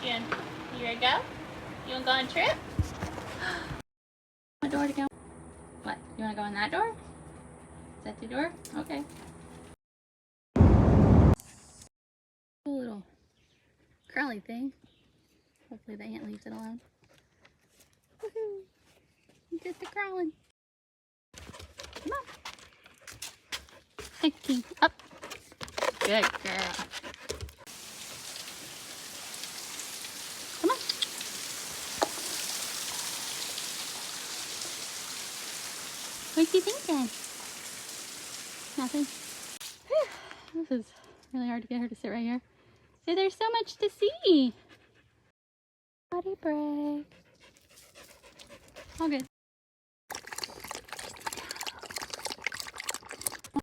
June. You ready to go? You want to go on a trip? What door to go? What? You want to go in that door? Is that the door? Okay. Cool little crawly thing. Hopefully the ant leaves it alone. Woohoo! You did the crawling. Come on. Hiking up. Good girl. Come on. What do you think then? Nothing. Whew. This is really hard to get her to sit right here. See, there's so much to see. Body break. All good.